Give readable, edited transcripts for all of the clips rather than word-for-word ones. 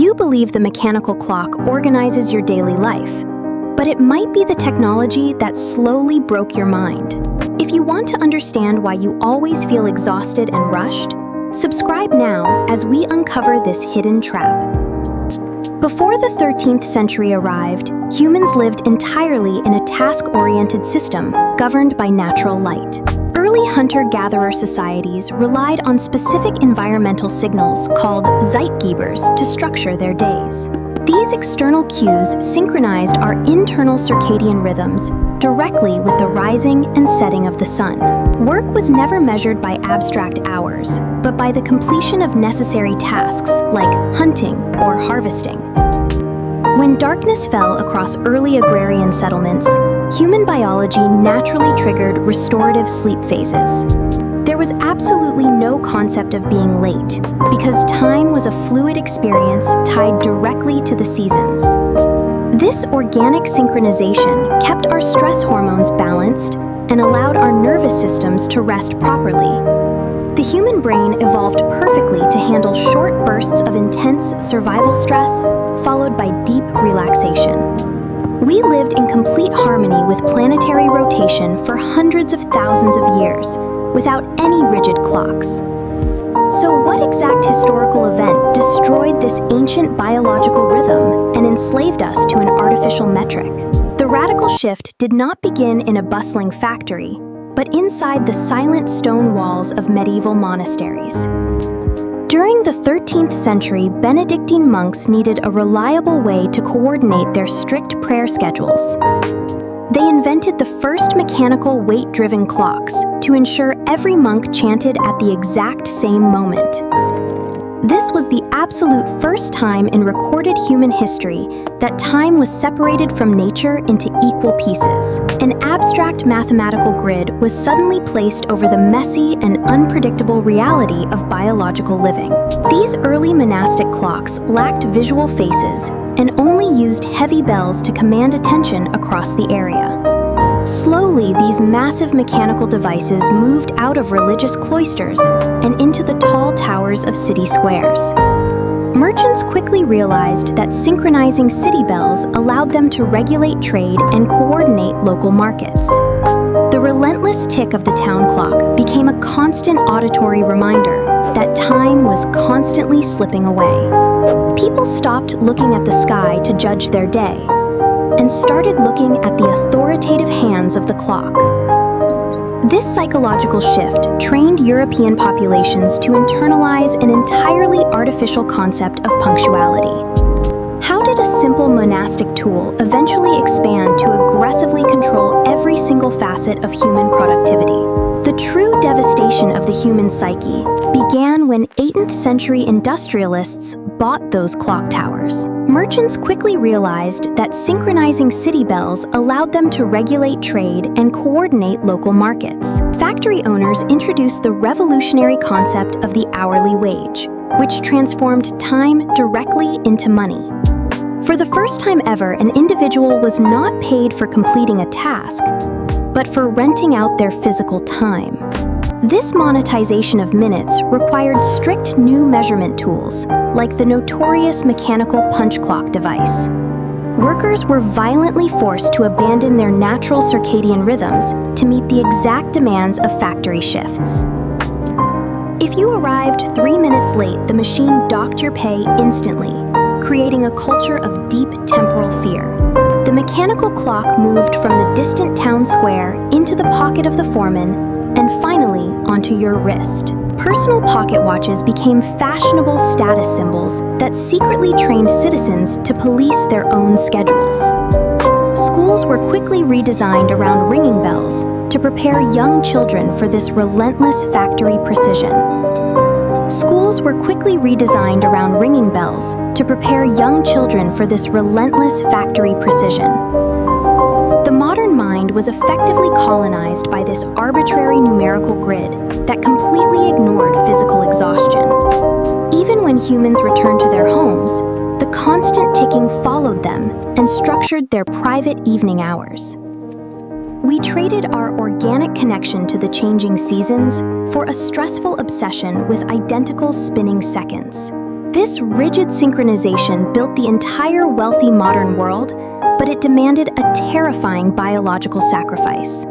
You believe the mechanical clock organizes your daily life, but it might be the technology that slowly broke your mind. If you want to understand why you always feel exhausted and rushed, subscribe now as we uncover this hidden trap. Before the 13th century arrived, humans lived entirely in a task-oriented system governed by natural light. Early hunter-gatherer societies relied on specific environmental signals called Zeitgebers to structure their days. These external cues synchronized our internal circadian rhythms directly with the rising and setting of the sun. Work was never measured by abstract hours, but by the completion of necessary tasks like hunting or harvesting. When darkness fell across early agrarian settlements, human biology naturally triggered restorative sleep phases. There was absolutely no concept of being late, because time was a fluid experience tied directly to the seasons. This organic synchronization kept our stress hormones balanced and allowed our nervous systems to rest properly. The human brain evolved perfectly to handle short bursts of intense survival stress, followed by deep relaxation. We lived in complete harmony with planetary rotation for hundreds of thousands of years, without any rigid clocks. So what exact historical event destroyed this ancient biological rhythm and enslaved us to an artificial metric? The radical shift did not begin in a bustling factory, but inside the silent stone walls of medieval monasteries. During the 13th century, Benedictine monks needed a reliable way to coordinate their strict prayer schedules. They invented the first mechanical weight-driven clocks to ensure every monk chanted at the exact same moment. This was the absolute first time in recorded human history that time was separated from nature into equal pieces. An abstract mathematical grid was suddenly placed over the messy and unpredictable reality of biological living. These early monastic clocks lacked visual faces and only used heavy bells to command attention across the area. Slowly, these massive mechanical devices moved out of religious cloisters and into the tall towers of city squares. Merchants quickly realized that synchronizing city bells allowed them to regulate trade and coordinate local markets. The relentless tick of the town clock became a constant auditory reminder that time was constantly slipping away. People stopped looking at the sky to judge their day and started looking at the authoritative hands of the clock. This psychological shift trained European populations to internalize an entirely artificial concept of punctuality. How did a simple monastic tool eventually expand to aggressively control every single facet of human productivity? The true devastation of the human psyche began when 18th century industrialists bought those clock towers. Merchants quickly realized that synchronizing city bells allowed them to regulate trade and coordinate local markets. Factory owners introduced the revolutionary concept of the hourly wage, which transformed time directly into money. For the first time ever, an individual was not paid for completing a task, but for renting out their physical time. This monetization of minutes required strict new measurement tools, like the notorious mechanical punch clock device. Workers were violently forced to abandon their natural circadian rhythms to meet the exact demands of factory shifts. If you arrived 3 minutes late, the machine docked your pay instantly, creating a culture of deep temporal fear. The mechanical clock moved from the distant town square into the pocket of the foreman and finally onto your wrist. Personal pocket watches became fashionable status symbols that secretly trained citizens to police their own schedules. Schools were quickly redesigned around ringing bells to prepare young children for this relentless factory precision. Schools were quickly redesigned around ringing bells to prepare young children for this relentless factory precision. The modern mind was effectively colonized by this arbitrary numerical grid that completely ignored physical exhaustion. Even when humans returned to their homes, the constant ticking followed them and structured their private evening hours. We traded our organic connection to the changing seasons for a stressful obsession with identical spinning seconds. This rigid synchronization built the entire wealthy modern world, but it demanded a terrifying biological sacrifice.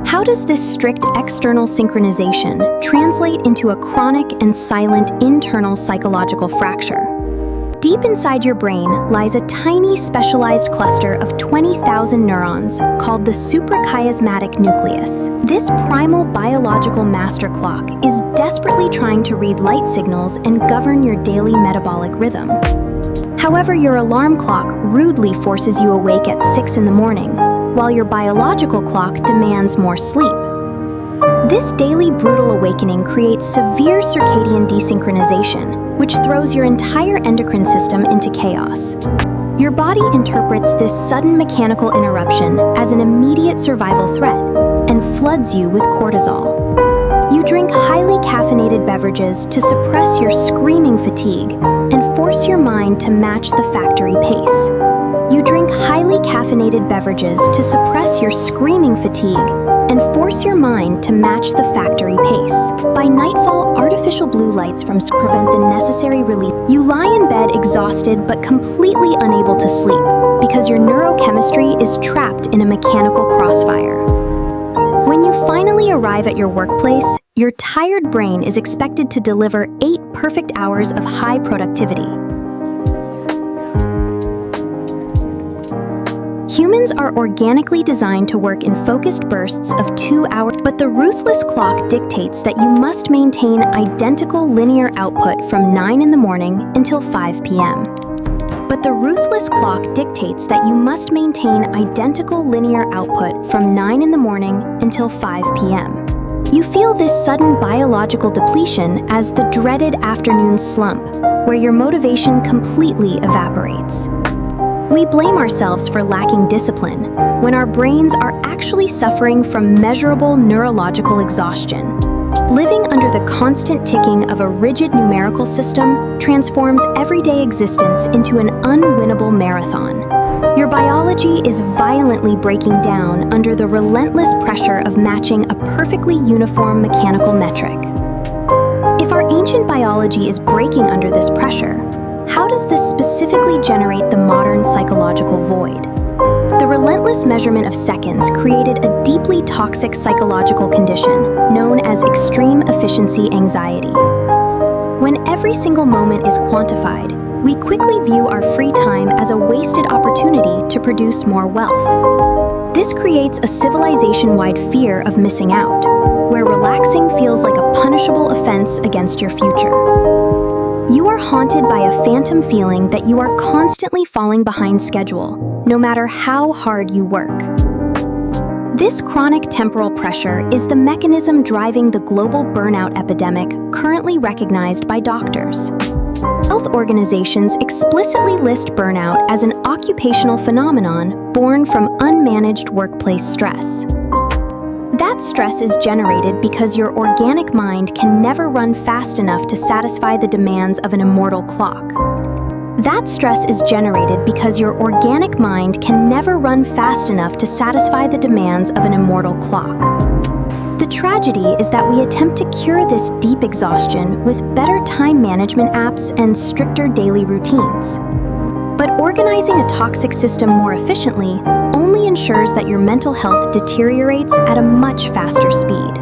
How does this strict external synchronization translate into a chronic and silent internal psychological fracture? Deep inside your brain lies a tiny specialized cluster of 20,000 neurons called the suprachiasmatic nucleus. This primal biological master clock is desperately trying to read light signals and govern your daily metabolic rhythm. However, your alarm clock rudely forces you awake at 6 in the morning, while your biological clock demands more sleep. This daily brutal awakening creates severe circadian desynchronization, which throws your entire endocrine system into chaos. Your body interprets this sudden mechanical interruption as an immediate survival threat and floods you with cortisol. You drink highly caffeinated beverages to suppress your screaming fatigue and force your mind to match the factory pace. You drink highly caffeinated beverages to suppress your screaming fatigue and force your mind to match the factory pace. By nightfall, artificial blue lights prevent the necessary release. You lie in bed exhausted but completely unable to sleep because your neurochemistry is trapped in a mechanical crossfire. When you finally arrive at your workplace, your tired brain is expected to deliver 8 perfect hours of high productivity. Humans are organically designed to work in focused bursts of 2 hours, but the ruthless clock dictates that you must maintain identical linear output from 9 in the morning until 5 p.m. But the ruthless clock dictates that you must maintain identical linear output from 9 in the morning until 5 p.m. You feel this sudden biological depletion as the dreaded afternoon slump, where your motivation completely evaporates. We blame ourselves for lacking discipline, when our brains are actually suffering from measurable neurological exhaustion. Living under the constant ticking of a rigid numerical system transforms everyday existence into an unwinnable marathon. Your biology is violently breaking down under the relentless pressure of matching a perfectly uniform mechanical metric. If our ancient biology is breaking under this pressure, how does this specifically generate the modern psychological void? The relentless measurement of seconds created a deeply toxic psychological condition known as extreme efficiency anxiety. When every single moment is quantified, we quickly view our free time as a wasted opportunity to produce more wealth. This creates a civilization-wide fear of missing out, where relaxing feels like a punishable offense against your future. You are haunted by a phantom feeling that you are constantly falling behind schedule, no matter how hard you work. This chronic temporal pressure is the mechanism driving the global burnout epidemic currently recognized by doctors. Health organizations explicitly list burnout as an occupational phenomenon born from unmanaged workplace stress. That stress is generated because your organic mind can never run fast enough to satisfy the demands of an immortal clock. That stress is generated because your organic mind can never run fast enough to satisfy the demands of an immortal clock. The tragedy is that we attempt to cure this deep exhaustion with better time management apps and stricter daily routines. But organizing a toxic system more efficiently only ensures that your mental health deteriorates at a much faster speed.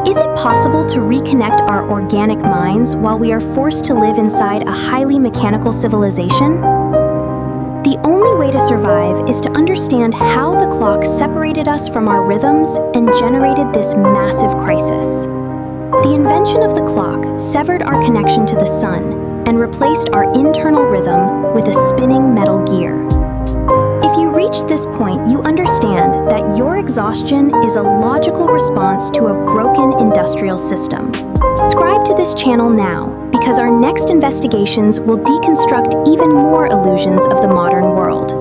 Is it possible to reconnect our organic minds while we are forced to live inside a highly mechanical civilization? The only way to survive is to understand how the clock separated us from our rhythms and generated this massive crisis. The invention of the clock severed our connection to the sun and replaced our internal rhythm with a spinning metal gear. If you reach this point, you understand that your exhaustion is a logical response to a broken industrial system. Subscribe to this channel now, because our next investigations will deconstruct even more illusions of the modern world.